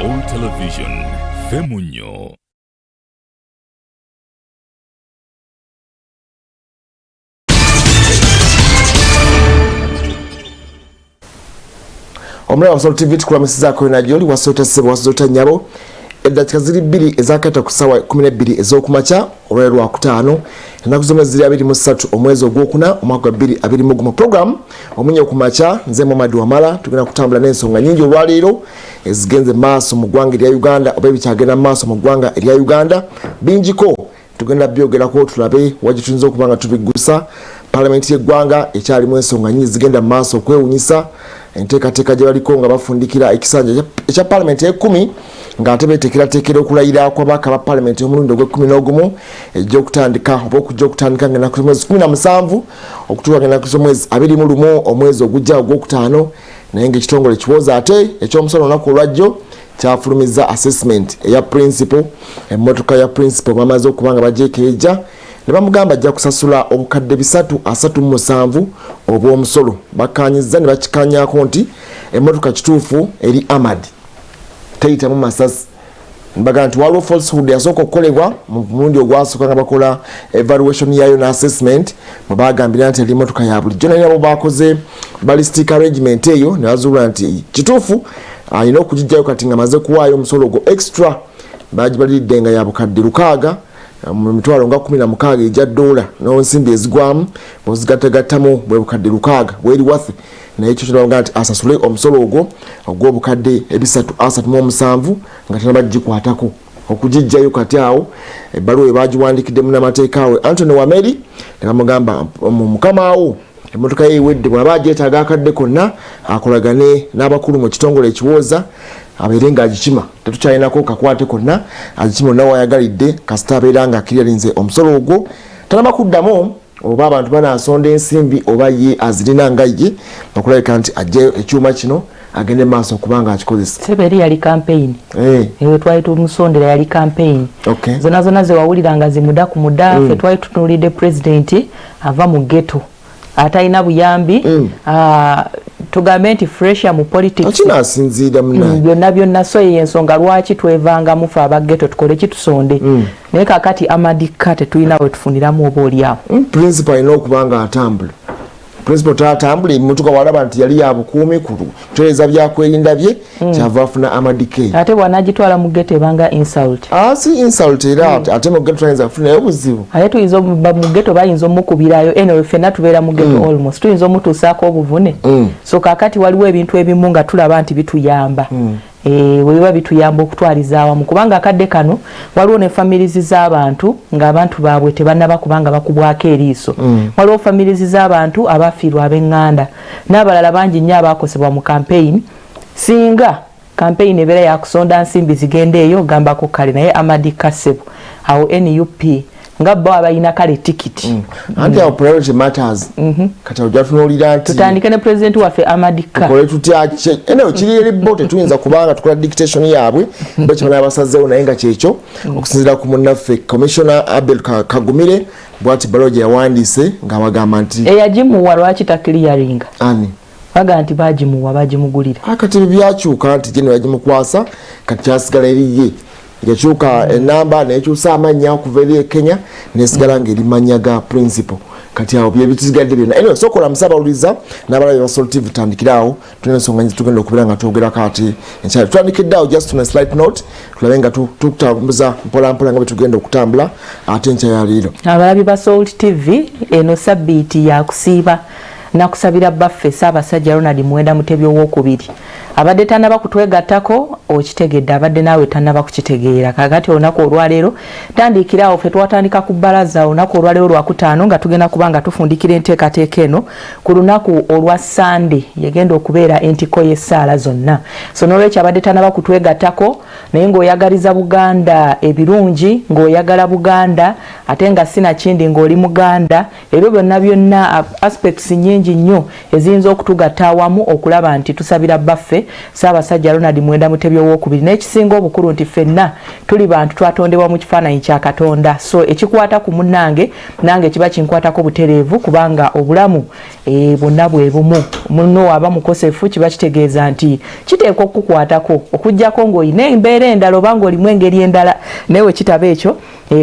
Soul Television, Omunnyo. Omulala Soul TV tukulamisizaako najoli wasota sebo wasota nyabo eddakiika ziri 2 ezakata ku ssaawa 12 ez'okumakya olwaleero Lwakutaano ennaku zomwe ziri 23 omwezi ogwokuna omwaka gwa 2021 program Omunnyo Ku Makya nze Muhammad Wamala tugenda kutambula n'ensonga nnyingi olwaleero ezigenze maaso mu ggwanga erya Uganda oba ebikyagenda maaso mu ggwanga erya Uganda bingiko tugenda byogerako tulabe wagituyinza okuba nga tubiggusa Parliament y'eggwanga ekyalimu ensonga nnyingi zigenda maaso okwewunyisa enteekateeka gye baliko nga bafundikira ekisanja ekya Parliament y'e10 ng'ate beeteekerateekera okulayira kw'abaka ba Parliament y'omulundi ogw'e11 ejja okutandika oba okujja okutandika ng'ennaku z'omwezi 17 okutuuka ng'ennaku z'omwezi 21 omwezi ogujja ogwokutaano naye ng'ekitongole kiwooza ate eky'omusolo olunaku olwajjo kyafulumizza assessment eya principal emmotoka ya principal bamaze okuba nga bagyekeeja ne bamugamba ajja kusasula obukadde 337 obw'omusolo bakkaanyizza ne bakikaanyaako nti emmotoka kituufu eri Ahmad teyitamu masasi mbaga nti waliwo falsehood yasooka okukolebwa mu mulundi ogwasooka nga bakola evaluation yayo na assessment mwe bagambira nti eri emmotoka ya bulijjo naye nabo bakoze ballistic arrangement eyo ne bazuula nti kituufu alina okugijjayo kati nga maze kuwaayo omusolo ogwo extra bagibalidde nga ya bukadde 600 mu mitwalo nga 16 ejja $, n'ensimbi ezigwamu bw'ozigattagattamu bwe bukadde 600 bweri wathi naye ekyo kiraga nti asasule omusolo ogwo ogw'obukadde 337 nga tena bagikwatako okugijjayo kati awo ebbaluwa ebagiwandiikidde munnamateeka we Anthony Wameri ne bamugamba mukama awo emmotoka ye ewedde bw'aba agyetaaga akadde konna akolagane n'abakulu mu kitongole ekiwooza abeere ng'agikima tetukyalinako kakwate konna agikima onna wayagalidde kasita abeera ng'akiririnze omusolo ogwo tanaba kuddamu oba abantu banaasonda ensimbi oba ye azirina nga ye bakulabika nti ajje ekyuma kino agende maaso okubanga akikozesa seberi yali campaign ewe twali tumusondera yali campaign zona zona ze wawulira nga zimuda ku muda fe twali tutunulidde president ava mu ghetto atayina buyambi tugambe nti fresha mu politics akinasinziira byonna byonna so yensonga lwaki twevanga mufa abaggeto tukole kitusonde naye kakati amadika tetulina we tufuniramu oba oliawo principal ino okubanga atambula principal tatambula emmotoka walaba nti yali ya bukuumi ku kutereeza byakwerinda bye kyava afuna amadike ate bwanagitwala mu ggetto ebanga insult si insult era ate mu ggetto tuyinza kufunayo obuzibu ate tuyinza mu ggetto bayinza omukubirayo eno ffenna tubeera mu ggetto almost tuyinza omutuusaako obuvune so kakati waliwo ebintu ebimu nga tulaba nti bituyamba webiba bituyamba okutwaliza awamu kubanga akadde kano waliwo ne families z'abantu ng'abantu baabwe tebannaba kubanga bakubwako eriiso waliwo families z'abantu abafiirwa ab'eŋŋanda n'abalala bangi nnyo abaakosebwa mu campaign singa campaign ebeera yakusonda nsimbi zigenda eyo gambako kale naye Amadi Kasebo awo NUP nga bo abayina kale tikiti anti our priority matters kati ojja tunuulira nti tutandike ne president waffe Amadi Ka kole tutya eno kiri eri bote tuyinza kubanga tukola dictation yaabwe bakyo n'abasazeewo naye nga kyekyo okusinziira ku munnaffe commissioner Abel Kagumire bwati baloje yawandiise nga bagamba nti eyagimuwa lwaki takiliyaringa ani baga nti bagimuwa bagimugulira kati byakyuka nti gye yagimukwasa kati kyasigala eri ye yakyuka enamba nekyusa amannya okuva eri Kenya nesigala ng'eri mannya ga principal kati awo bye bituzigadde byonna anyway sokola musabawuliza n'abalabi ba Soul TV tutandikirawo tulina ensonga nyingi tugenda okubeera nga twogerako ate enkyali tutandikiddeawo just on a slight note tulabe nga tukutambuza mpolampola nga bwe tugenda okutambula ate enkya ya leero abalabi ba Soul TV eno sabbiiti yakusiiba nakusabira baffe Ssaabasajja Ronald Muwenda Mutebi ow'okubiri abadde tannaba kutwegattako okitegedde abadde naawe tannaba kukitegeera kakati olunaku olwaleero tandikirawo ffe twatandika ku bbalaza olunaku olwaleero Lwakutaano nga tugenda kuba nga tufundikira enteekateeka eno ku lunaku olwa Sande yagenda okubeera entiko y'essaala zonna so n'olwekyo abadde tannaba kutwegattako naye ng'oyagaliza Buganda ebirungi ng'oyagala Buganda ate nga sinakindi ng'oli Muganda ebyo byonna byonna aspects nnyingi nnyo eziyinza okutugatta awamu okulaba nti tusabira baffe Ssaabasajja Ronald Muwenda Mutebi ow'okubiri n'ekisinga obukulu nti ffenna tuli bantu twatondebwa mu kifaananyi kya Katonda so ekikwata ku munnange nange kiba kinkwatako butereevu kubanga obulamu bonna bwe bumu munno aba mukosefu kiba kitegeeza nti kiteekwa okukukwatako okujjako ng'olina embeera endala oba ng'olimu engeri endala naye kitaba ekyo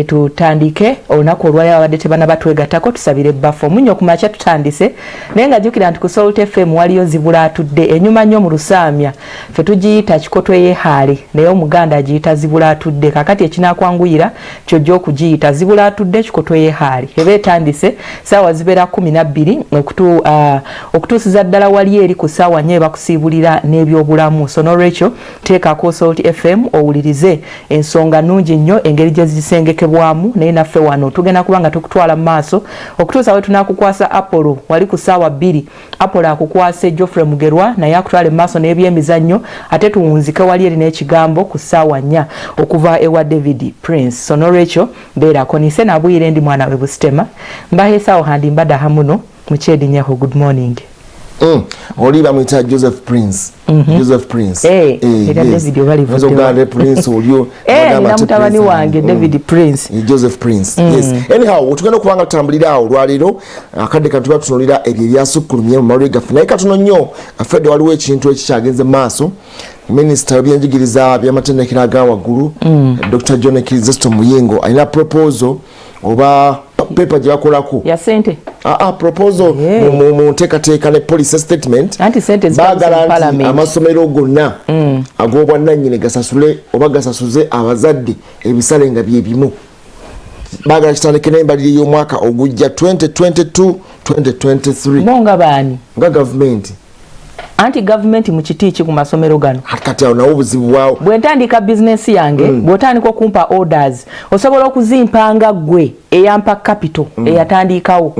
tutandike olunaku olwali abadde tebanaba twegattako tusabire ebbafu Omunnyo ku Makya tutandise naye nga jjukira nti ku Salt FM waliyo zibula atudde enyuma nnyo mu Lusaamya ffe tugiyita kikotwe yeehaale naye Omuganda agiyita zibula atudde kakati ekinakwanguyira kyojja okugiyita zibula atudde kikotwe yeehaale eba etandise ssaawa zibeera 12 okutuusiza ddala wali eri ku ssaawa 4 bakusiibulira n'ebyobulamu so n'olwekyo teekako Salt FM owulirize ensonga nnungi nnyo engeri gye zisengekebwamu naye naffe wano tugenda kuba nga tukutwala mu maaso okutuusa we tunakukwasa Apollo wali ku ssaawa 2 Apollo akukwase Geoffrey Mugerwa naye akutwale mu maaso n'ebyemizannyo ate tuwunzike wali eri n'ekigambo ku ssaawa 4 okuva ewa David Prince so n'olwekyo mbeerako nise nabwire ndi mwana we Busitema mbaheesaawo handi mbadde hamuno mukyedinyaho good morning oli bamwita Joseph Prince Joseph Prince era David obalivudde Prince olio na mutabani wange David Prince Joseph Prince yes anyhow tugenda kubanga tutambulira awo lwaliro akadde katuba tunulira ebyo byasukkulumye mu malwe gaffe naye katono nnyo afedde waliwo ekintu ekikyagenze maaso Minister w'ebyenjigiriza by'amatendekero aga waggulu Dr. John Kirizesto Muyingo alina proposal oba paper gye bakolako ya sente proposal mu nteekateeka ne policy statement anti sente baagala nti amasomero gonna ag'obwannannyini gasasule oba gasasuze abazadde ebisale nga bye bimu baagala kitandike n'embalirira y'omwaka ogujja 2022-2023 bonga baani nga gavumenti anti government mu kitiiki ku masomero gano kati awo nawo obuzibu bwawo bwe ntandika bizinesi yange bw'otandika okumpa orders osobola okuzimpanga ggwe eyampa capital eyatandikawo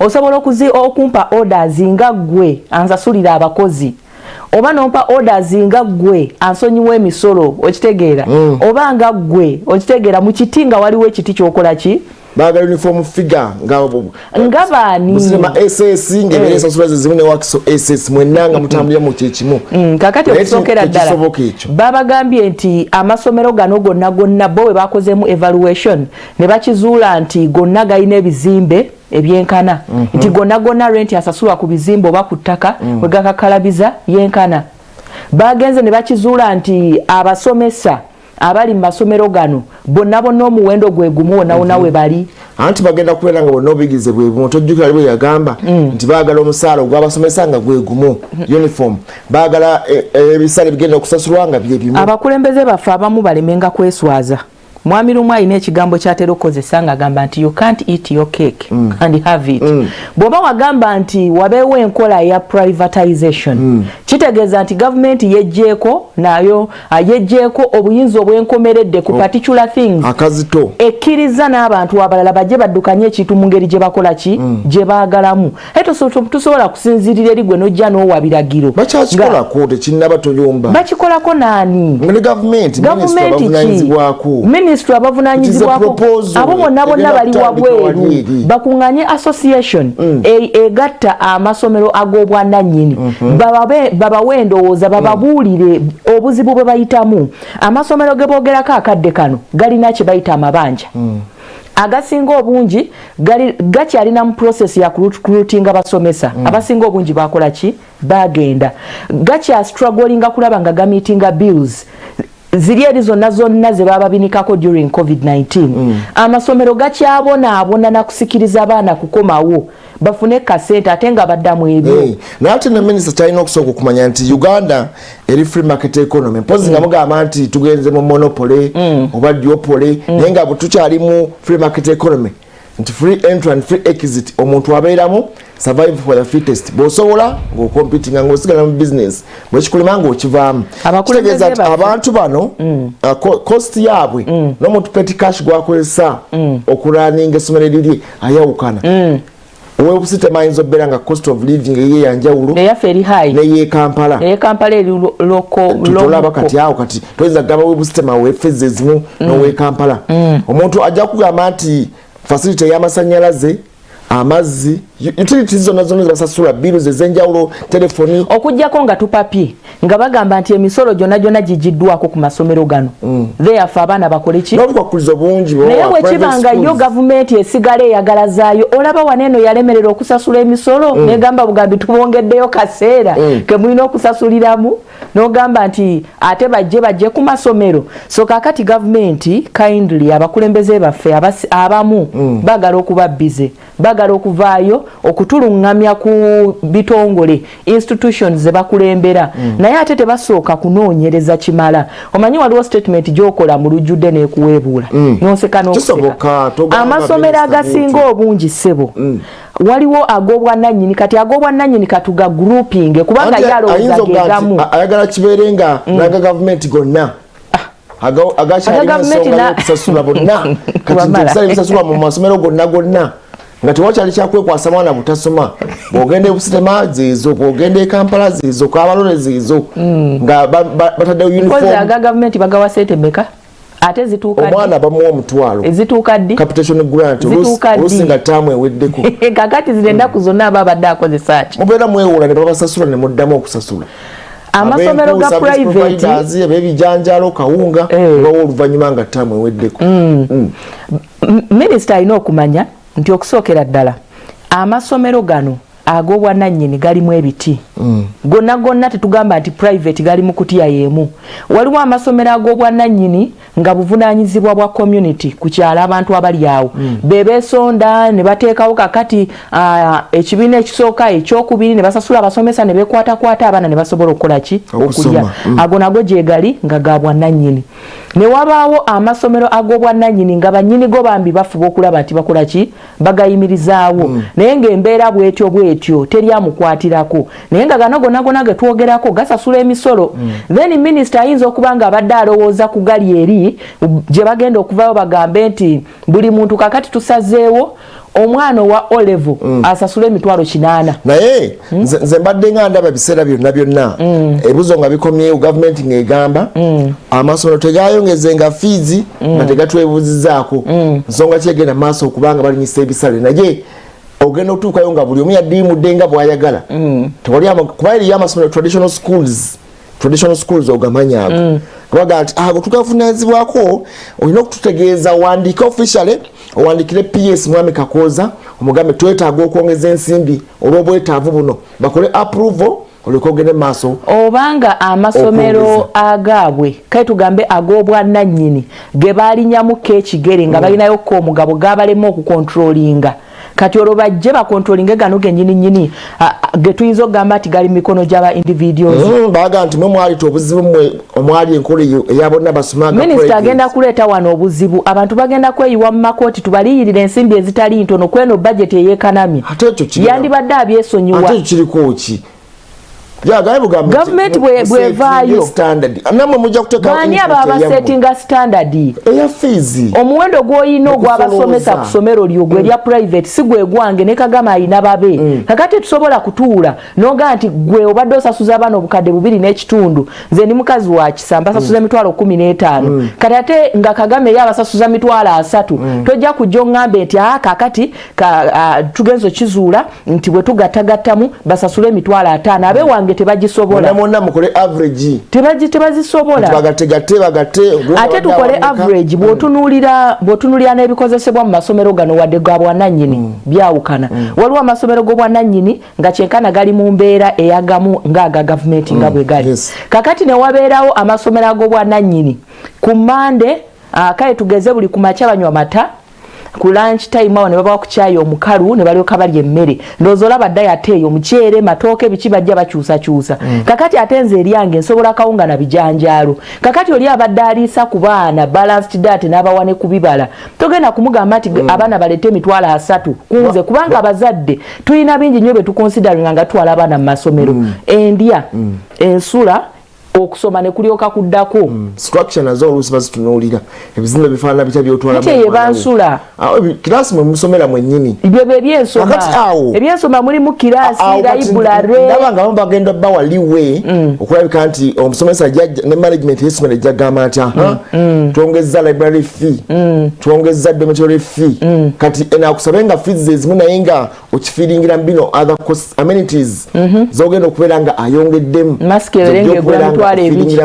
osobola okumpa orders nga ggwe ansasulira abakozi oba nompa orders nga ggwe ansonyiwa emisolo okitegeera oba nga ggwe okitegeera mu kiti nga waliwo ekiti kyokola ki baagala uniform figure nga baani musema SS ngere sasulaze zimene wakiso SS mwenanga mutambulira mu kyekimu kakati okusokera ddala babagambye nti amasomero gano gonna bo we bakozeemu evaluation ne bakizuula nti gonna galina ebizimbe ebyenkana nti gonna rent asasulwa ku bizimbe oba ku ttaka we gakakalabiza yenkana bagenze ne bakizuula nti abasomesa abali mu masomero gano bonna omuwendo gwe gumu wonna we bali anti bagenda kubeera nga bonna obuyigize bwe bumu tojjukira bwe yagamba nti baagala omusaala ogw'abasomesa nga gwe gumu uniform baagala ebisale bigenda okusasulwa nga bye bimu abakulembeze baffe abamu balemenga kweswaza mwami lumu alina ekigambo kyatera okukozesa ng'agamba nti you can't eat your cake and have it bw'oba wagamba nti wabeewo enkola ya privatization kitegeeza nti gavumenti yejjeeko nayo yejjeeko obuyinza obwenkomeredde ku particular things akazito ekkiriza n'abantu abalala bajje baddukanye ekintu mu ngeri gye bakola ki gye baagalamu tusobola kusinziirira eri gwe n'ojja n'owa biragiro bakyakikolako tekinnaba toyomba bakikolako naani ne gavumenti ministry abavunanyizibwako abo bonna bali wabweru bakuŋŋanye association egatta amasomero ag'obwannannyini babawe endowooza bababuulire obuzibu bwe bayitamu amasomero ge boogerako akadde kano galina kye bayita amabanja agasinga obungi gakyalina mu process ya recruiting abasomesa abasinga obungi bakola ki bagenda gakya strugglinga kulaba nga gamitinga bills ziri eri zonna ze bababinikako during COVID-19 amasomero gakyabonaabona nakusikiriza abaana kukomawo bafune kasente ate nga baddamu ebyo naye ate ne minisita kyalina okusooka okumanya nti Uganda eri free market economy mpozi nga mugamba nti tugenze mu monopole oba duopole naye nga bwe tukyali mu free market economy nti free entry and free exit omuntu abeeramu survive for the fittest bw'osobola ng'okompitinga ng'osigala mu business bwekikulima ng'okivaamu kitegeeza nti abantu bano cost yaabwe n'omuntu petty cash gwakozesa okulaninga essomero liri ayawukana owebusitema ayinza obbeera nga cost of living eye yanjawulo eyaffe eri high neye Kampala eri tolaba kati awo kati toyinza kugamba webusitema wefeze ezimu n'owe Kampala omuntu ajja kugamba nti facility y'amasannyalaze amazzi utilities zonna basasula bills ezenjawulo telefoni okujjako nga tupapye nga bagamba nti emisolo gyonna gijiddwako ku masomero gano therefore abaana bakole ki n'obukwakkulizo bungi naye bwekibanga yo gavumenti esigala eyagalazaayo olaba waneeno yalemerera okusasula emisolo negamba bugambi tubongeddeyo kaseera ke mulina okusasuliramu n'ogamba nti ate bajje ku masomero so kakati gavumenti kindly abakulembeze baffe abamu bagala okuba bize bagala okuvaayo okutulungamya ku bitongole institutions ze bakulembera naye ate tebasooka kunoonyereza kimala omanyi waliwo statement gyokola mu lujjudde n'ekuweebuula n'oseka n'okuseka amasomero agasinga obungi ssebo waliwo ag'obwannannyini kati ag'obwannannyini katuga grouping kubanga yalowooza gegamu ayagala kibeere nga naga gavumenti gonna agakyalina okusasula bonna kati ntisala ebisasula mu masomero gonna nga tewakyali kyakwekwasa mwana butasoma bw'ogenda ebusitema zeezo bw'ogenda ekampala zeezo kabalole zeezo nga bataddewo uniform aga gavumenti bagawa sente meka ate zituuka omwana bamuwa omutwalo ezituuka ddi capitation grant olusinga ttaamu eweddeko kakati zino ennaku zonna aba abadde akozesa ki mubeera mwewuula ne babasasula ne muddamu okusasula amasomero ga private abebijanjalo kawunga bawa oluvannyuma nga ttaamu eweddeko minisita alina okumanya nti okusookera ddala amasomero gano ag'obwannannyini galimu ebiti gonna tetugamba nti private gali mu kutya yeemu waliwo amasomero ag'obwannannyini nga buvunaanyizibwa bwa community ku kyalo abantu abali awo bebeesonda ne bateekawo kakati ekibiina ekisooka ekyokubiri ne basasula abasomesa ne bekwatakwata abaana ne basobola okukola ki okulya ago nago gyegali nga ga bwannannyini ne wabaawo amasomero ag'obwannannyini nga bannyinigo bambi bafuba okulaba nti bakola ki bagayimirizaawo naye ng'embeera bwetyo teri amukwatirako naye nga gano gonna ge twogerako gasasula emisolo then minisita ayinza okuba nga abadde alowooza ku gali eri gye bagenda okuvayo bagambe nti buli muntu kakati tusazeewo omwana owa olevo asasula emitwalo 800 naye nze mbadde nga ndaba ebiseera byonna ebibuzo nga bikomyewo gavumenti ng'egamba amasomero tegayongezenga fiizi nga tegatwebuuzizaako nsonga kyegenda maaso okubanga balinyisa ebisale naye ogenda okutuukayo nga buli omu yaddiimudde nga bw'ayagala kuba eriyo amasomero traditional schools ogamanya ago kabaga nti ago tugavunaanyizibwako olina okututegeeza wandiika officially owandikire PS mwami Kakooza omugambe twetaaga okwongeza ensimbi olw'obwetaavu buno bakole approval olyoke ogende maaso obanga amasomero agaabwe kale tugambe ag'obwannannyini ge baalinyamuko ekigere nga balinayo ko omugabo gabalema okukontrolinga kati olwo bajje bakontrolinge gano gennyini getuyinza okugamba nti gali mikono gy'aba individuals baga nti mwe mwali obuzibu mmwe omwali enkola eya bonna basomaga minisita agenda kuleeta wano obuzibu abantu bagenda kweyiwa mu makooti tubaliyirira ensimbi ezitali ntono kweno budget eyeekanamye yandibadde abyesonyiwa ate ekyo kiriko ki gavumenti bwevaayo baani abo abasetinga standard eya fiizi omuwendo gw'olina ogw'abasomesa ku somero lyo gwe lya private si gwe gwange ne Kagama alina babe kakati tusobola kutuula noga nti gwe obadde osasuza abaana obukadde 2.5 nze ndi mukazi wa Kisamba asasuza emitwalo 15 kati ate nga Kagame ye abasasuza mitwalo 3 tojja kujja oŋŋambe nti kakati tugenzo kizuula nti bwe tugattagattamu basasule emitwalo 5 abe wange tebagisobola monna mukole average tebazisobola bagate ate tukole average bw'otunuulira n'ebikozesebwa mu masomero gano wadde ga bwannannyini byawukana waliwo amasomero g'obwannannyini nga kyenkana gali mu mbeera eyagamu ng'aga gavumenti nga bwe gali kakati ne wabeerawo amasomero ag'obwannannyini ku Mande kale tugeze buli ku makya banywa mata ku lunch time awo ne babawa ku chai omukalu ne balyoka balya emmere ndowooza olaba dda yateeyo omuceere matooke biki bajja bakyusakyusa kakati ate nze eryange nsobola kawunga na bijanjaalo kakati oli abadde aliisa ku baana balanced diet n'abawa ne ku bibala togenda kumugamba nti abaana balete emitwalo 3 kunze kubanga abazadde tulina bingi nnyo bye tukonsideringa nga tutwala abaana mu masomero endya ensula okusoma ne kulyoka kuddako structure nazo oluusi bazitunuulira ebizimbe bifaanana bitya byotwala ate ye bansula kiraasi mwe musomera mwennyini ibyo ebyensoma ebyensoma mulimu kiraasi library ndaba nga bagenda bawa liwe okulabika nti omusomesa ne management y'essomero ejja gamba nti twongezza library fee twongezza dormitory fee kati enaakusabe nga fees ezimu naye nga okifiiringira mu bino other cost amenities zogenda okubeera nga ayongeddemu masiki eberenge egula mutwalo ebiri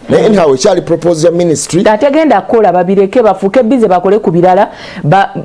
naye anyhow ekyali propose ya ministry ategenda kukola babireke bafuuke bize bakole ku birala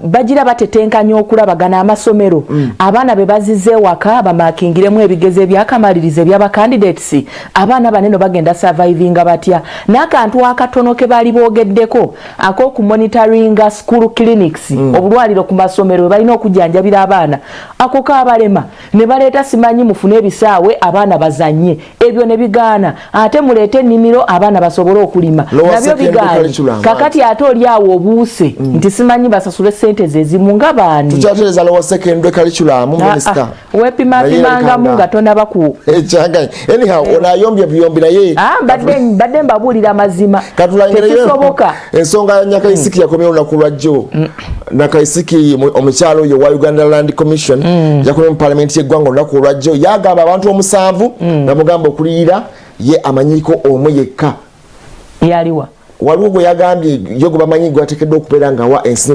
bagira batetenkanya okulabagana amasomero abaana be bazize waka bamakingiremu ebigezo ebyakamaliriza eby'abacandidates abaana baneno bagenda survivinga batya n'akantu akatono ke baali boogeddeko ak'okumonitoringa school clinics obulwaliro ku masomero we balina okujjanjabira abaana ako kaabalema ne baleeta simanyi mufune ebisaawe abaana bazanye ebyo ne bigaana ate muleete ennimiro abaana basobole okulima nabyo bigaana kakati ate oli awo obuuse nti simanyi basasule ssente zezimu nga baani tukyatereza lowa secondary curriculum minisita wepimapimangamu nga tonabaku anyhow onayombye buyombi naye badde mbabuulira mazima tekisoboka ensonga ya Nyakaisiki yakomyewo olunaku lwajjo Nyakaisiki omukyalo oyo wa Uganda Land Commission yakomye mu parliament y'eggwanga olunaku lwajjo yagamba abantu omusanvu namugamba okuliyira ye amanyiko omu yekka yaliwa waliwo gwe yagambye yo gwe bamanyi gwe ateekeddwa okubeera nga wa ensi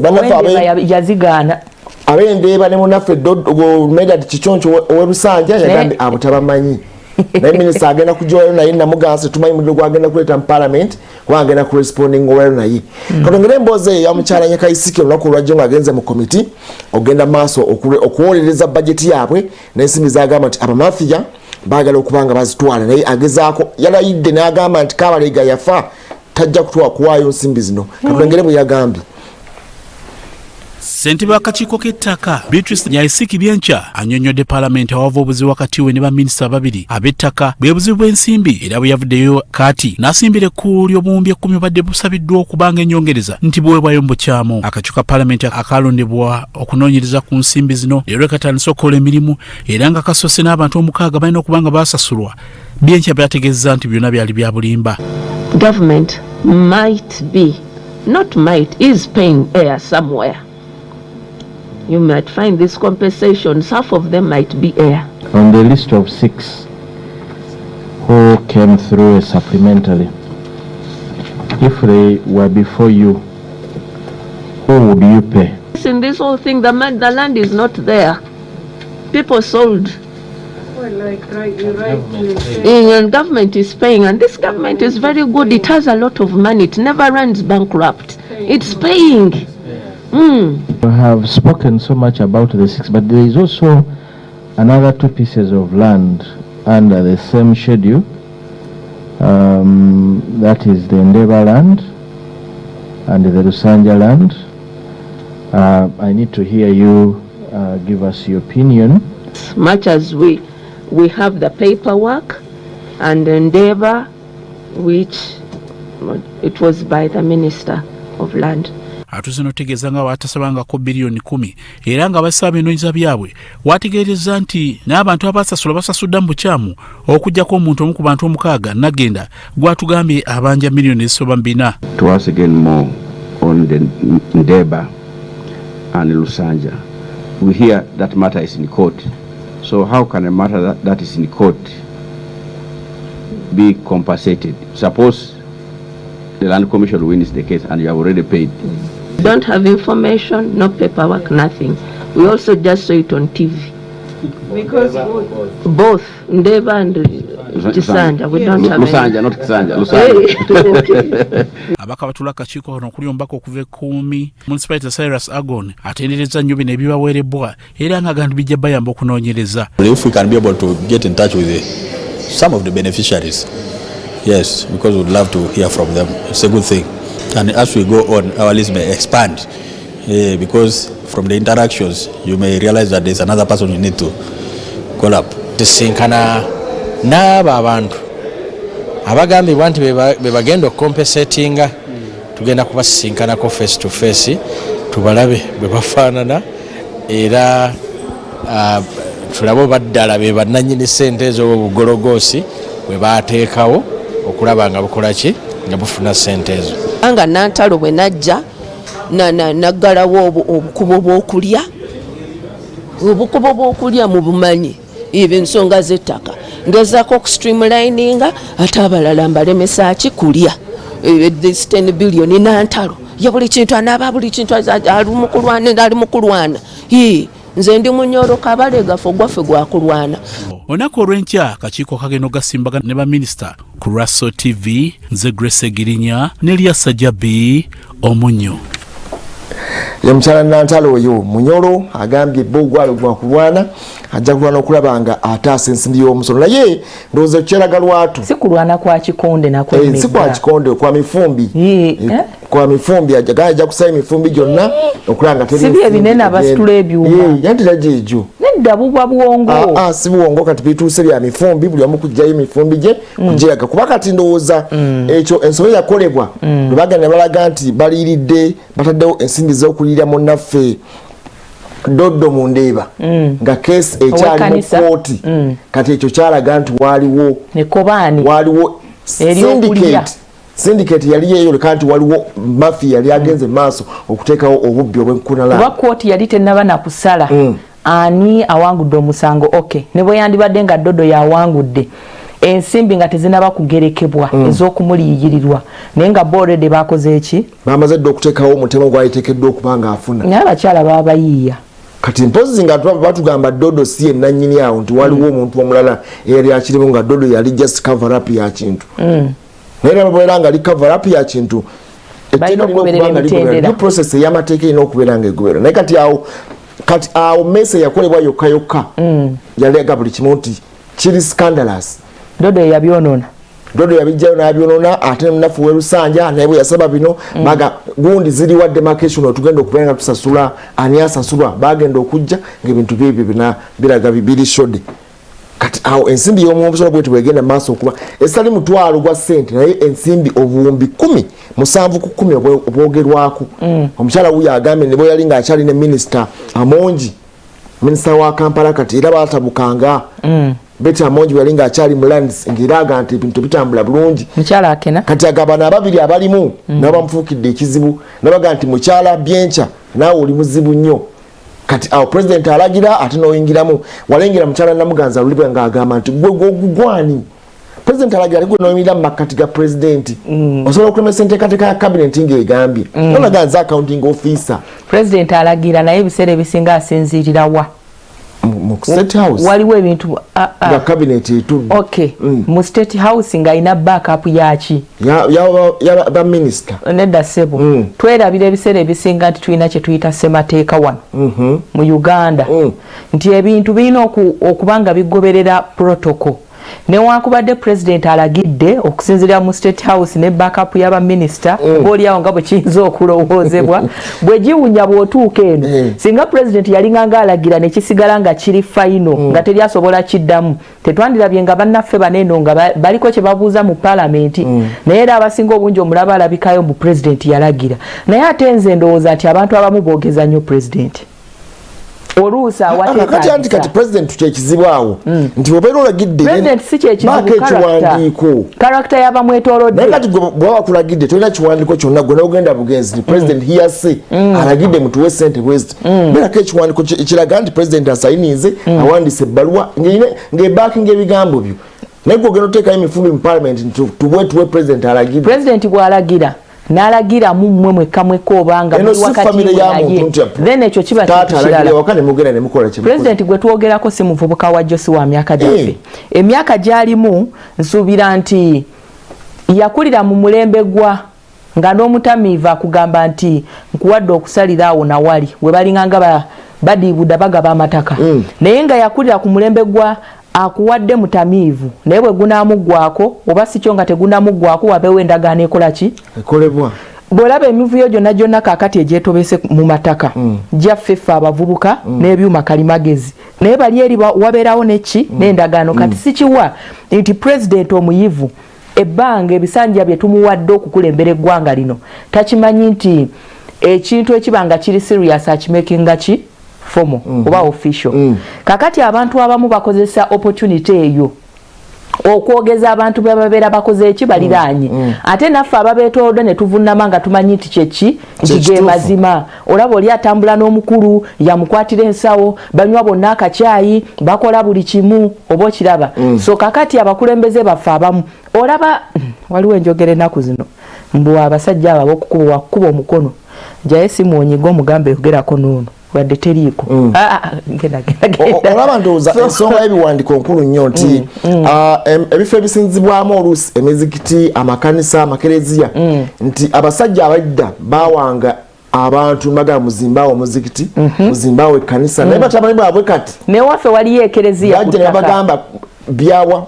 yazigaana abendeeba ne munaffe medad kiconco owerusanja yagambye abo tabamanyi naye minisita agenda kujowayo naye namuganse tumanyi muliro gwagenda kuleeta mu parliament wagenda kuresponding owayo naye katongere emboozi eyo yamukyala Nyakaisiki olunaku olwajjo ng'agenze mu komiti ogenda maaso okuwolereza bajeti yaabwe n'ensimbi zagamba nti abamafiya baagala okubanga bazitwala naye agezaako yalayidde n'agamba nti Kabalega yafa tajja kuwaayo nsimbi zino katulengere bwe yagambye. Ssentebe w'akakiiko k'ettaka Beatrice Nyakaisiki Byenkya annyonnyodde Paalamenti awava obuzibu wakati we ne baminisita babiri ab'ettaka bwe buzibu bw'ensimbi era bwe yavuddeyo kaati n'asimbira ekkulu ly'obuwumbi 10 badde busabiddwa okubanga ennyongereza nti buweebwayo mu bukyamu. Akakiiko ka Paalamenti akalondebwa okunoonyereza ku nsimbi zino leero katandise okukola emirimu era nga kasoose n'abantu 6 balina okubanga baasasulwa. Byenkya byategeezza nti byonna byali bya bulimba. Government is paying air somewhere. You might find these compensations, half of them might be air. On the list of 6 who came through supplementary, if they were before you, who would you pay? In this whole thing, the land is not there. People sold. And government is paying, and this government is very good. It has a lot of money. It never runs bankrupt. It's paying. We have spoken so much about the 6, but there is also another 2 pieces of land under the same schedule. That is the Ndeba land and the Rusanja land. I need to hear you give us your opinion. As much as we have the paperwork and Ndeba, which it was by the Minister of Land. Atuze n'otegeeza nga baatasabangako biliyoni 10 era nga basaba enoonyeza byabwe wategeereza nti n'abantu abasasula basasudda mu bukyamu okuggyako omuntu omu ku bantu 6 nagenda gwatugambye abanja miliyoni ezisoba 4. To us again more on the Ndeba and Lusanja. We hear that matter is in court. So how can a matter that is in court be compensated? Suppose the Land Commission wins the case and you have already paid. Don't have information, no paperwork, nothing. We also just saw it on TV. Because both Ndeba and Kisanja, we don't have Lusanja, not Kisanja. Lusanja. Abaka batula akakiiko kano okuli omubaka okuva 10 Municipality Cyrus Agon atendereza nnyo bino ebibaweerebbwa era nga gantu bijja bayamba okunoonyereza. If we can be able to get in touch with some of the beneficiaries, yes, because we would love to hear from them. It's a good thing. And as we go on, our list may expand because from the interactions, you may realize that there's another person you need to call up. Tisinkana n'abo abantu abagambibwa nti be bagenda okompensatinga tugenda kubasinkanako face to face tubalabe bwe bafaanana era tulabe baddala be bannannyini ssente ez'obugologoosi bwe baateekawo okulaba nga bukolaki nga bufuna ssente ezo. Anga Nantalo bwe najja naggalawo obukubo bw'okulya mu bumanyi ebyo ensonga z'ettaka ngezaako okustreamlininga ate abalala mbalemesa ki kulya this 10 billion Nantalo ya buli kintu anaaba buli kintu ali mu kulwana nze ndi Munyoro Kabale gafo gwaffe gwakulwana. Olunaku olw'enkya akakiiko kagenda ogasimbaga ne baminisita ku Raso TV. Nze Grace Girinya ne Lyasa Jabi Omunnyo. Ye mukyala Nantalo oyo Munyoro agambye bogwalo gwakulwana ajja kulwana okulaba nga ataasa ensimbi y'omusolo naye ndowooza kyeraga lwatu si kulwana kwa kikonde nakwemeza si kwa kikonde kwa mifumbi kwa mifumbi ajja kusaba emifumbi gyonna okulanga teri si ebinene abasitula ebyuma yantira jejo nedda bubwa bwongo si bwongo kati bituuse bya mifumbi buli omu kujjayo emifumbi gye kujiraga kuba kati ndowooza ekyo ensolo yakolebwa lubagana balaga nti baliiridde bataddewo ensimbi z'okulira munnaffe Dodo Mundeeba nga case ekyali mu kooti kati ekyo kyalaga nti waliwo nekobani waliwo syndicate yali yeyo kanti waliwo mafia yali agenze maaso okuteekawo obubbi obwenkunala kuba kooti yali tennaba nakusala ani awangudde omusango ne bwe yandibadde nga Dodo yawangudde ensimbi nga tezinaba kugerekebwa ez'okumuliyirirwa naye nga boorede bakoze eki bamaze dde okuteekawo omutemo gwaliteekeddwa okuba nga afuna naye abakyala babayiiya kati mpozi nga batugamba Dodo si yenannyini awo nti waliwo omuntu omulala eyali akirimu nga Dodo yali just cover up ya kintu naye bwera nga li cover up ya kintu etteeka process ey'amateeka erina okubeera nga egoberera naye kati awo mesa yakolebwa yokka yokka yalega buli kimu nti kiri scandalous. Dodo yabyonoona Dodo yabijjayo n'abyonoona ate munafu w'Erusanja naye bwe yasaba bino baga gundi ziri wa demarcation otugenda okubeera nga tusasula ani asasulwa bagenda okujja ng'ebintu byebyo biraga bibiri shode kati awo ensimbi y'omusolo bwetyo bwegenda maaso okuba esali mutwalo gwa ssente naye ensimbi obuwumbi 7 ku 10 obwogerwako omukyala wuyo agambye ne bwe yali ng'akyali ne minisita Amongi minisita wa Kampala kati era baatabukanga Beti Amongi yali ng'akyali mu lands ng'eraga nti ebintu bitambula bulungi mukyala akena kati agabana ababiri abalimu n'abamufuukidde ekizibu nabaga nti mukyala byenca naawe oli muzibu nnyo kati awo president alagira ate n'oyingiramu walengera mukyala Namuganza Lulibwa ng'agamba nti gwani president alagira aligwe n'oyingira mu makkati ga president osobola okulemesa enteekateeka ya cabinet ng'egambye nonaganza accounting officer president alagira naye ebiseera ebisinga asinziirira wa mu state house waliwo ebintu nga cabinet etudde mu state house nga ina backup yaki ya ba minister nedda sebo twerabira ebiseera ebisinga nti tulina kye tuyita ssemateeka wano mu Uganda nti ebintu birina okubanga bigoberera protocol newankubadde president alagidde okusinziira mu state house ne backup y'aba minister booliawo nga bwe kiyinza okulowoozebwa bwe giwunya bw'otuuka eno singa president yalinga ng'alagira ne kisigala nga kiri fayino nga teri asobola kiddamu tetwandirabye nga bannaffe baneeno nga baliko kye babuuza mu palamenti naye era abasinga obungi omulaba alabikayo mu president yalagira naye ate nze ndowooza nti abantu abamu boogeza nnyo president oluusa awateeka kati president kyekizibu awo nti obeera olagidde president si kyekizibu karakita y'abamwetoolodde naye kati bwaba bakulagidde tolina kiwandiiko kyonna gwe n'ogenda bugenzi nti president hiyase alagidde mutuwe ssente bweziti beerako ekiwandiiko ekiraga nti president asayinize awandiise ebbaluwa ng'ebaakinga ebigambo byo naye gwe ogenda oteekayo emifumbi mu parliament nti tuwe president alagidde president bw'alagira n'alagira mu mmwe mwekka obanga buli wakati naye then ekyo kiba kirala president gwe twogerako si muvubuka wa Josi wa myaka gyaffe emyaka gy'alimu nsuubira nti yakulira mu mulembe gwa nga n'omutamiivu akugamba nti nkuwadde okusalira awo nawali we balinga nga badiibudda bagaba amataka naye nga yakulira ku mulembe gwa akuwadde mutamiivu naye bwe gunaamugwako oba si kyo nga tegunaamugwako wabeewo endagaano ekola ki ekolebwa bw'olaba emivuyo gyonna kaakati egyetobese mu mataka gyaffe ffe abavubuka n'ebyuma kalimagezi naye bali eri wabeerawo neki n'endagaano kati sikiwa nti president omuyivu ebbanga ebisanja bye tumuwadde okukulembera eggwanga lino takimanyi nti ekintu ekibanga kiri serious akimakinga ki fomo oba official kakati abantu abamu bakozesa opportunity eyo okwogeza abantu babeera bakoze eki baliraanye ate naffe ababeetoolodde ne tuvunama nga tumanyi nti kyeki nti ge mazima olaba oli atambula n'omukulu yamukwatira ensawo banywa bonna akacyayi bakola buli kimu oba okiraba so kakati abakulembeze baffe abamu olaba waliwo enjogera ennaku zino mbu abasajja abo ab'okukuba wakuba omukono jaye simuonyiga omugambe yogerako n'ono wadde teriiko olaba ndowooza ensonga y'ebiwandiiko nkulu nnyo nti ebifo ebisinzibwamu oluusi emizikiti amakanisa amakereziya nti abasajja abadda bawanga abantu magala muzimbawo omuzikiti muzimbawo ekkanisa naye batamanyi bwabwe kati newaffe waliyo ekereziya bajja ne bagamba byawa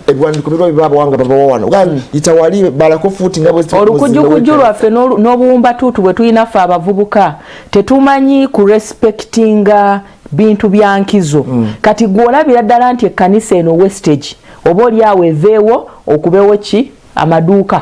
ebiwandiiko biba bibabawanga babawano yitawali balako fuuti nga olukujjukujju lwaffe n'obuwumbatuutu bwe tulinaffe abavubuka tetumanyi ku respectinga bintu bya nkizo kati gw'olabira ddala nti ekkanisa eno westage oba oli awo eveewo okubeewo ki amaduuka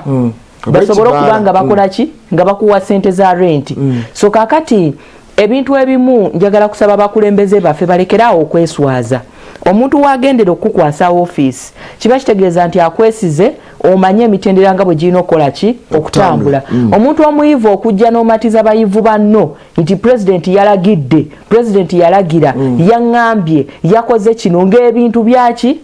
basobole okuba nga bakola ki nga bakuwa ssente za renti so kakati ebintu ebimu njagala kusaba abakulembeze baffe balekeraawo okweswaza omuntu wagendera okukwasa office kiba kitegeeza nti akwesize omanye emitendera nga bwe girina okukola ki okutambula omuntu omuyivu okujja n'omatiza bayivu banno nti president yalagidde president yalagira yaŋŋambye yakoze kino ng'ebintu byaki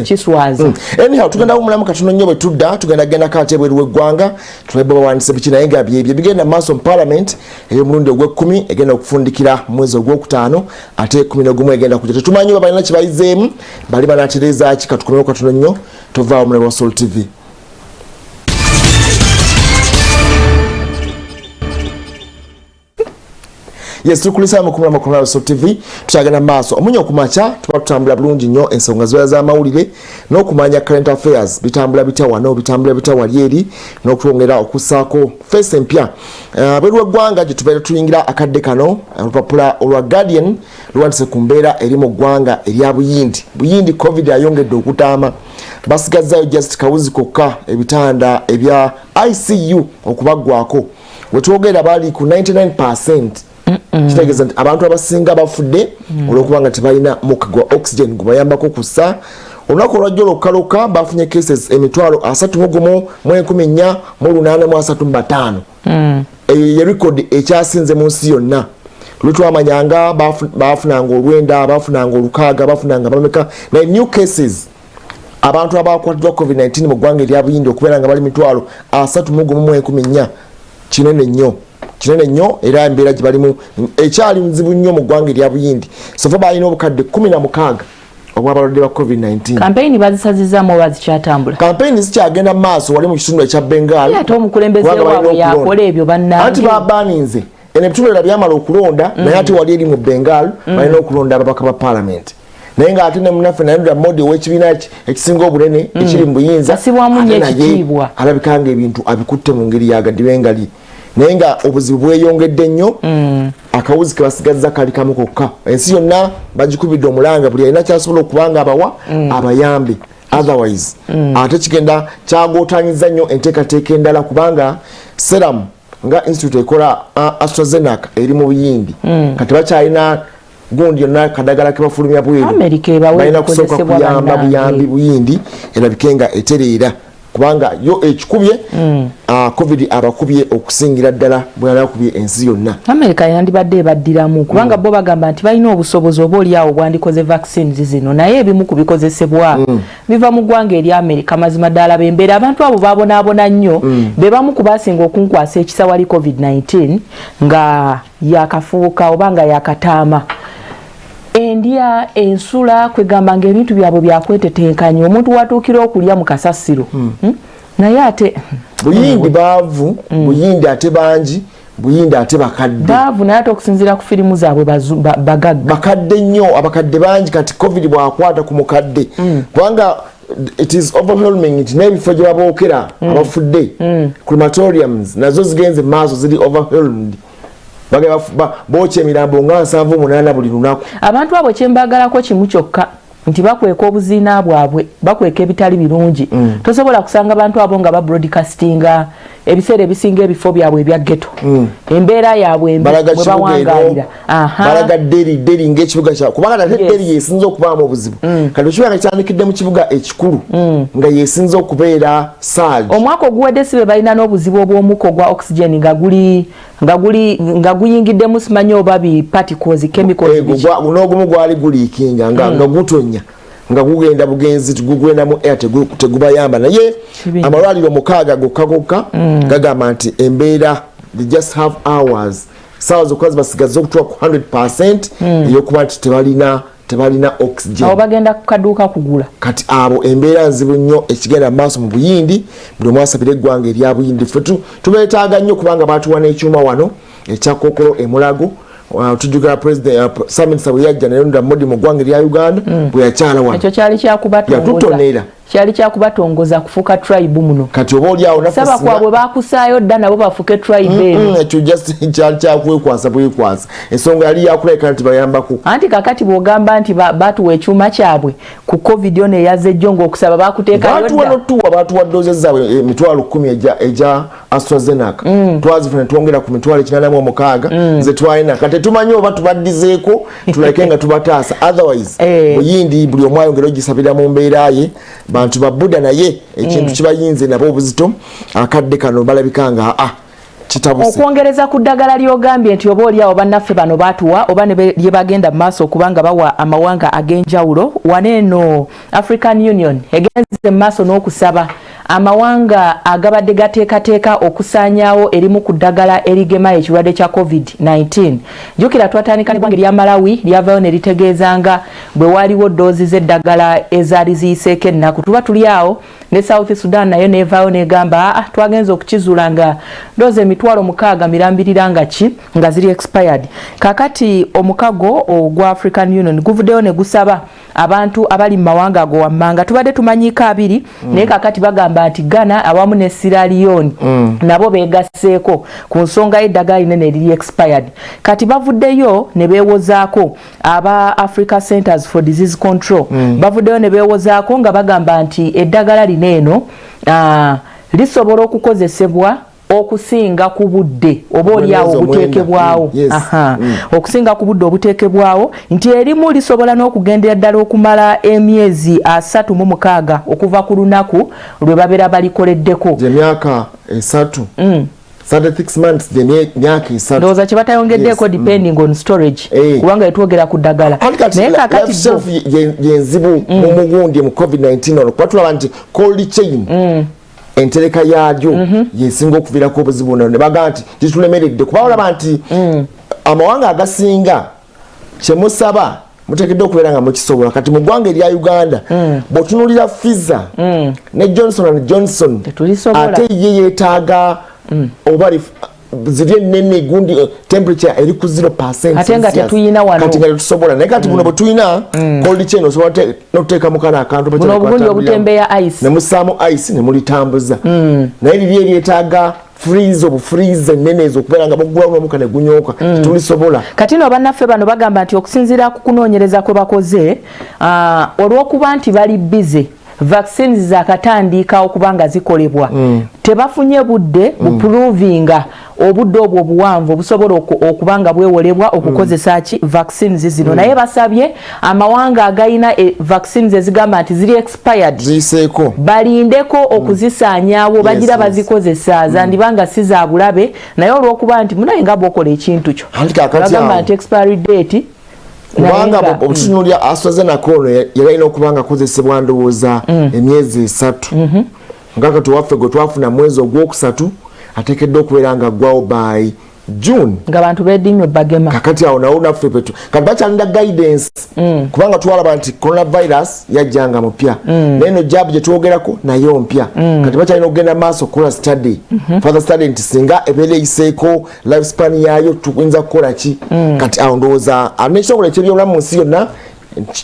kiswaza anyhow tugenda kumulamu katono nnyo bwe tudda tugenda kate bweru w'eggwanga tulabye bawandiise biki naye nga byebyo bigenda mu maaso mu parliament ey'omulundi ogw'ekkumi egenda okufundikira mu mwezi ogwokutaano ate 11 egenda kujja tetumanyi oba balina kibayizeemu bali banatereeza ki katukomewo katono nnyo tovaawo mulabe wa Soul TV. Yes, tukulisa mukuma makoma Soul TV tuchagana maaso Omunnyo Ku Makya tuba tutambula bulungi nnyo ensonga zoya za mawulire n'okumanya current affairs bitambula bitya wano bitambula bitya wali eri n'okwongera okusaako face empya bweru w'eggwanga gye tubeera tuyingira akadde kano olupapula olwa Guardian luwandise ku mbeera eri mu ggwanga erya Buyindi covid ayongedde okutaama basigazzayo just kawuzi kokka ebitanda ebya ICU okubaggwako wetwogera bali ku 99%. Kitegeeza nti abantu abasinga bafudde olw'okuba nga tebalina mukka gwa oxygen gubayambako kussa olunaku olwajja olwokaloka bafunye cases emitwalo 31,435 ye record ekyasinze mu nsi yonna lwetwamanyanga bafunanga olwenda bafunanga olukaaga bafunanga bameka na new cases abantu abakwatiddwa covid-19 mu ggwanga erya Buyindi okubeera nga bali mitwalo 31,435 kinene nnyo era embeera gye balimu ekyali nzibu nnyo mu ggwanga erya Buyindi sofa balina obukadde 16 obw'abalwadde ba covid-19 campaign bazisazizaamu oba zikyatambula campaign zikyagenda mu maaso wali mu kitundu ekya Bengal ate omukulembeze waabwe yakola ebyo bannange anti babaninze eno ebitundu era byamala okulonda naye ate wali eri mu Bengal balina okulonda ababaka ba parliament naye ng'ate ne munaffe Narendra Modi ow'ekibiina ekisinga obunene ekiri mu buyinza asibwamu nnyo ekitiibwa alabika nga ebintu abikutte mu ngeri yagaddibengali naye nga obuzibu bweyongedde nnyo akawuzi ke basigazza kali kamu kokka ensi yonna bagikubidde omulanga buli alina kyasobola okubanga abawa abayambe otherwise ate kigenda kyagootanyiza nnyo enteekateeka endala kubanga serum nga institute ekola AstraZeneca eri mu Buyindi kati bakyalina gundi yonna kadagala ke bafulumya bweru balina kusooka kuyamba buyambi Buyindi erabike nga etereera kubanga yo ekikubye covid abakubye okusingira ddala bwe yakubye ensi yonna America yandibadde ebaddiramu kubanga bo bagamba nti balina obusobozi oba oliawo bwandikoze vaccines zino naye ebimu ku bikozesebwa biva mu ggwanga eri America mazima ddala bembeera abantu abo babonaabona nnyo be bamu ku basinga okunkwasa ekisa wali covid-19 nga yakafuuka oba nga yakataama endya ensula kwegamba nga ebintu byabwe byakwetetenkanya omuntu watuukira okulya mu kasasiro naye ate Buyindi baavu Buyindi ate bangi Buyindi ate bakadde baavu naye ate okusinziira ku firimu zaabwe bagagga bakadde nnyo abakadde bangi kati covid bwakwata ku mukadde kubanga it is overwhelming nti n'ebifo gye babookera abafudde crematoriums nazo zigenze mu maaso ziri overwhelmed bookya emirambo nga 7-8 buli lunaku abantu abo kyembagalako kimu kyokka nti bakweka obuziina bwabwe bakweka ebitali birungi tosobola kusanga abantu abo nga babroadcastinga ebiseera ebisinga ebifo byabwe ebya ghetto embeera yaabwe bawangaalira balaga deri ng'ekibuga kya kubanga deri yeesinza okubaamu obuzibu kati ekibuga kyandikidde mu kibuga ekikulu nga yeesinza okubeera saagi omwaka oguwedde si be balina n'obuzibu obw'omukka ogwa oxygen nga guyingiddemu simanyi oba bi particles chemicals n'ogumu gwali guliikinga nga gutonya nga gugenda bugenzi tugugwendamu air tegubayamba naye amalwaliro 6 gokka gagamba nti embeera they just have hours sawa zokwazi basigaza okutuwa ku 100% eyokuba nti tebalina oxygen abo bagenda kukaduuka kugula kati abo embeera nzibu nnyo ekigenda maaso mu buyindi buli mwasabira eggwanga erya buyindi ffe tubeetaaga nnyo kubanga baatuwa n'ekyuma wano ekyakokolo emulago tujjukira president Saminsabwe bwe yajja naye ndamudi mu ggwanga erya Uganda bwe yakyala wano ekyo kyali kyakubatongoza kyali kyakubatongoza kufuuka tribe muno kati oba oli awo nasaba kwabwe bakusaayo dda nabo bafuke tribe eno ekyo just kyali kyakwekwasa bwekwasa ensonga yali yakuleka nti bayambaku anti kakati bw'ogamba nti batuwa ekyuma kyabwe ku covid ono eyaze ejjo ng'okusaba bakuteekayo dda batuwa doozi zaabwe emitwalo 10 eja AstraZeneca twazifuna ne twongera ku mitwalo 86 ze twalina kati tumanyi oba tubaddizeeko tuleke nga tubataasa otherwise muyindi buli omu ayongera ogisabira mu mbeera ye bantu babuda naye ekintu kibayinze nabo obuzito akadde kano balabika nga kitabuse okwongereza ku ddagala ly'ogambye nti oba oliawo bannaffe bano baatuwa oba ne lye bagenda mu maaso okubanga bawa amawanga ag'enjawulo waneeno African Union egenze mu maaso n'okusaba amawanga agabadde gateekateeka okusaanyaawo erimu ku ddagala erigema ekirwadde kya covid-19 jjukira twatandika n'eggwanga erya Malawi lyavayo ne litegeeza nga bwe waaliwo doozi z'eddagala ezaali ziyiseeko ennaku tuba tuli awo ne South Sudan nayo neevaayo n'egamba twagenza okukizuula nga doozi emitwalo 6 mirambirira nga ziri expired kakati omukago ogwa African Union guvuddeyo ne gusaba abantu abali mu mawanga ago wammanga tubadde tumanyiiko 2 naye kakati bagamba nti Ghana awamu ne Sierra Leone nabo beegasseeko ku nsonga y'eddagala linene eriri expired kati bavuddeyo ne beewozaako aba Africa Centers for Disease Control bavuddeyo ne beewozaako nga bagamba nti eddagala lineeno lisobola okukozesebwa okusinga ku budde oba oliawo obuteekebwawo okusinga ku budde obuteekebwawo nti erimu lisobola n'okugendera ddala okumala emyezi 36 okuva ku lunaku lwe babeera balikoleddeko emyaka 3 36 months myaka 3 ndowooza kye batayongeddeeko depending on storage kubanga yetwogera ku ddagala naye kakati yenzibu mu mugundi mu covid-19 ono kuba tulaba nti cold chain entereka yaalyo yesinga okuviirako obuzibu buno ne baga nti kitulemeredde kuba olaba nti amawanga agasinga kyemusaba muteekedde okubeera nga mukisobola kati mu ggwanga erya Uganda bw'otunuulira Pfizer ne Johnson ate ye yeetaaga oba ziri ennene gundi temperature eri ku 0% ate nga tetuyina wano kati nga tusobola naye kati buno bwe tuyina cold chain osobola n'okuteeka mu kana akantu buno obugundi obutembeya ice ne musaamu ice ne mulitambuza naye liri eryetaaga freeze ennene ezo okubeera nga bagulawo n'omuka ne gunyooka tulisobola kati no bannaffe bano bagamba nti okusinziira ku kunoonyereza kwe bakoze olw'okuba nti bali bize vaccines zaakatandiika okuba nga zikolebwa tebafunye budde buprovinga obudde obwo obuwanvu obusobola okuba nga bwewolebwa okukozesa ki vaccines zino naye basabye amawanga agayina vaccines ezigamba nti ziri expired ziseeko balindeko okuzisaanyaawo bagira bazikozesa zandibanga si za bulabe naye olw'okuba nti munaye nga bwokola ekintu kyo bagamba nti expiry date kubanga obutunuulya AstraZeneca ono yalina okubanga akozesebwa ndowooza emyezi 3 nga kati waffe gwe twafuna mwezi ogwokusatu ateekeddwa okubeera nga ggwawo by June nga bantu beedinywe bagema kakati awo nawo naffe petu kati bakyalinda guidance kubanga twalaba nti coronavirus yajjanga mupya naye no jabu gye twogerako nayo mpya kati bakyalina okugenda maaso okukola study further study nti singa ebeera eyiseeko lifespan yaayo tuyinza kukola ki kati awo ndowooza n'ekitongole eky'ebyobulamu mu nsi yonna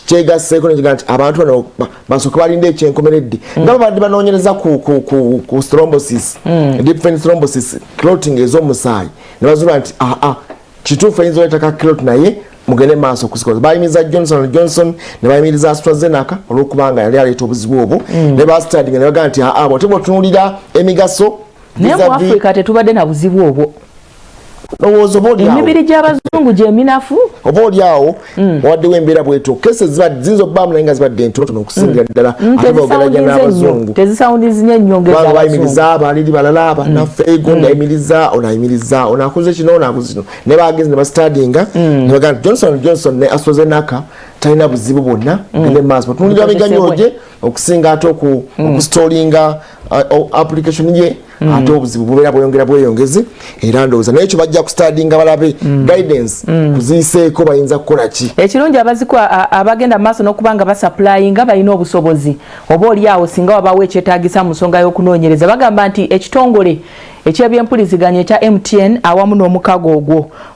kyegasseeko nekiga nti abantu bano basooka balinda ekyenkomeredde nga babadde banoonyereza ku thrombosis different thrombosis clotting ez'omusaayi ne bazuula nti kituufu eyinza oletaka clot naye mugende maaso okusikoza bayimiriza Johnson ne bayimiriza AstraZeneca olw'okubanga yali aleeta obuzibu obwo ne bastadinga ne bagaa nti bw'ote bw'otunuulira emigaso naye mu Africa tetubadde na buzibu obwo. Lowooza oba oli awo emibiri gy'abazungu gyeminafu oba oli awo waddewo embeera bwetyo kese ziyinza okubbaamu naye nga zibadde ntonotono okusingira ddala ate boogeranya n'abazungu tezisawundizinye ennyongeza bayimiriza abaliri balala bannaffe gonda ayimiriza onayimiriza onakoze kino onakoze kino ne bagenzi ne basitadinga ne bagamba Johnson ne AstraZeneca talina buzibu bwonna gende maaso batunulira miganyo gye okusinga ate okusitolinga application ye ate obuzibu bubeera bweyongezi era ndowooza naye ekyo bajja kustadinga balabe guidance kuziiseeko bayinza kukola ki ekirungi abagenda mu maaso n'okubanga basaplayinga balina obusobozi oba oli awo singa wabawo ekyetaagisa mu nsonga y'okunoonyereza bagamba nti ekitongole ekyebyempuliziganya ekya MTN awamu n'omukago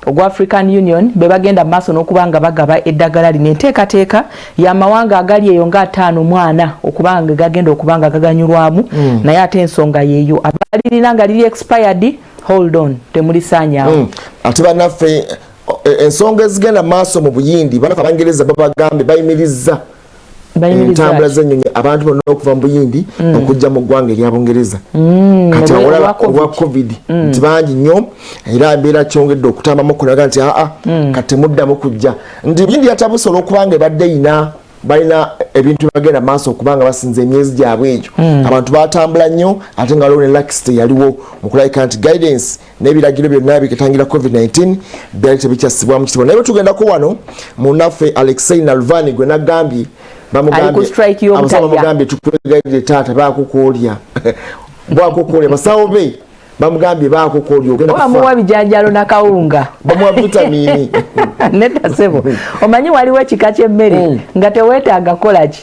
ogwa African Union be bagenda mu maaso n'okubanga bagaba eddagala lino enteekateeka y'amawanga agali eyo nga 5 okubanga gagenda okubanga gaganyulwamu naye ate ensonga yeeyo abalirina nga liri expired hold on temulisaanyaawo ate bannaffe ensonga ezigenda mu maaso mu buyindi bannaffe abangereza babagambe bayimiriza entambula z'ennyonyi abantu bonna okuva mu buyindi okujja mu ggwanga eryabungereza kati olwa covid nti bangi nnyo era embeera kyongedde okutambamu okulaga nti kati temuddamu kujja nti buyindi yatabuse olw'okubanga ebadde yina balina ebintu bagenda maaso okubanga basinza emyezi gyabwe egyo abantu batambula nnyo ate nga waliwo ne laxity yaliwo mukulabika nti guidance n'ebiragiro byonna bikitangira covid-19 byali tebikyasibwamu kitibwa naye betugendako wano munaffe Alexei Navalny gwe nagambye bamugambye tukulegaire taata bakukoolya bwakukoolya basawo be bamugambye bakukoolya ogenda bamuwa bijanjalo nakawunga bamuwa vitamini neta sebo omanyi waliwo ekika ky'emmere nga teweetaaga kola ki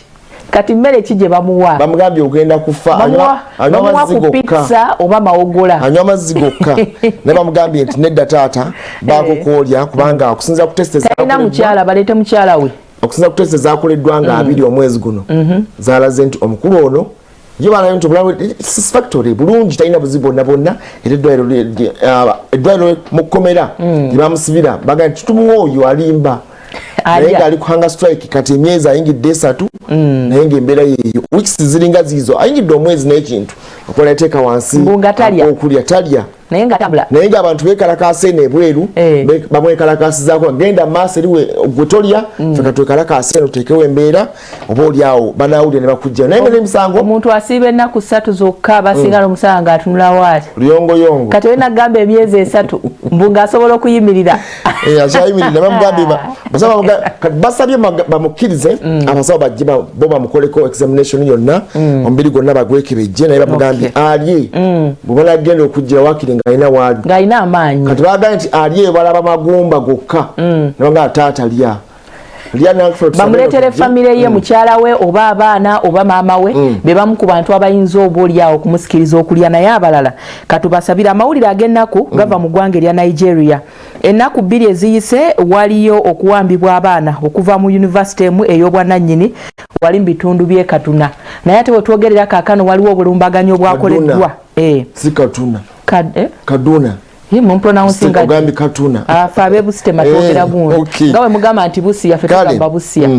kati mmere ki gye bamuwa bamugambye ogenda kufa bamuwa ku pizza oba mawogola anywa amazzi gokka naye bamugambye nti nedda taata bakukoolya kubanga okusinza ku teste talina mukyala baleete mukyala we okusinza ku teste zakoleddwa nga 2 omwezi guno zalaze nti omukulu ono ye balayo nti obulamu satisfactory bulungi talina buzibu bonna era eddwaliro mu kkomera gye bamusibira baga nti tutumuwa oyo alimba naye nga ali ku hunger strike kati emyezi ayingidde 3 naye ng'embeera yeeyo weeks ziringa ziizo ayingidde omwezi n'ekintu okola yateeka wansi okulya talya naye nga abantu bekalakaasa eno ebweru bamwekalakaasizaako genda maaso eriwe gwe tolya ffe katwekalakaasa eno tuteekewo embeera oba oli awo banaawulira ne bakujja naye ngene emisango omuntu asiiba ennaku 3 zokka basinga n'omusaala ng'atunula waati luyongoyongo kati we nagamba emyezi 3 mbu ng'asobola okuyimirira akyayimirira bamugambye basabye bamukkirize abasawo bajje bo bamukoleko examination yonna omubiri gwonna bagwekebejje naye bamugambye alye bwe banagenda okujjira wakiri ng'alina amaanyi kati bagambye nti alye balaba magumba gokka nabanga taata lya bamuleetere famire ye mukyala we oba abaana oba maama we be bamu ku bantu abayinza oba oliawo okumusikiriza okulya naye abalala katubasabira amawulire ag'ennaku gava mu ggwanga erya Nigeria ennaku 2 eziyise waliyo okuwambibwa abaana okuva mu yunivasite emu ey'obwannannyini wali mu bitundu by'e Katuna naye ate wetwogerera kaakano waliwo obulumbaganyo obwakoleddwa si Katuna Kaduna mumpronouncing ogambi Katuna afa abebusite matwogera guno ngawe mugamba nti busiya ffe tugamba busiya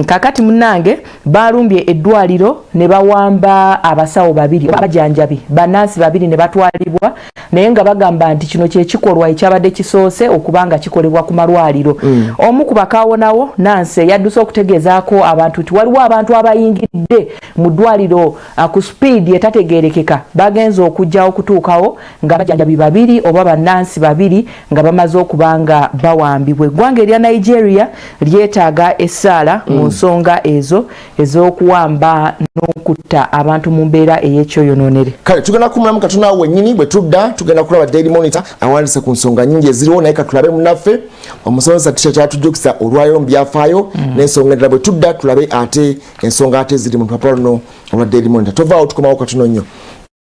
kakati munnange balumbye eddwaliro ne bawamba abasawo 2 abajanjabi bannansi 2 ne batwalibwa naye nga bagamba nti kino kyekikolwa ekyabadde kisoose okubanga kikolebwa ku malwaliro omu ku bakaawonawo nansi yadduse okutegeezaako abantu nti waliwo abantu abayingidde mu ddwaliro ku speed etategeerekeka bagenza okujja okutuukawo nga abajanjabi 2 oba bannansi 2 nga bamaze okubanga bawambibwa eggwanga erya Nigeria lyetaaga essaala mu nsonga ezo ez'okuwamba n'okutta abantu mu mbeera ey'ekyoyonoonere kale tugenda kumulamu Katuna wennyini bwe tudda tugenda kulaba Daily Monitor awandiise ku nsonga nnyingi eziriwo naye katulabe munnaffe omusomesa tisha kyatujjukisa olwaliro mu byafaayo n'ensonga endala bwe tudda tulabe ate ensonga ate ziri mu lupapula luno olwa Daily Monitor tovaawo tukomawo katono nnyo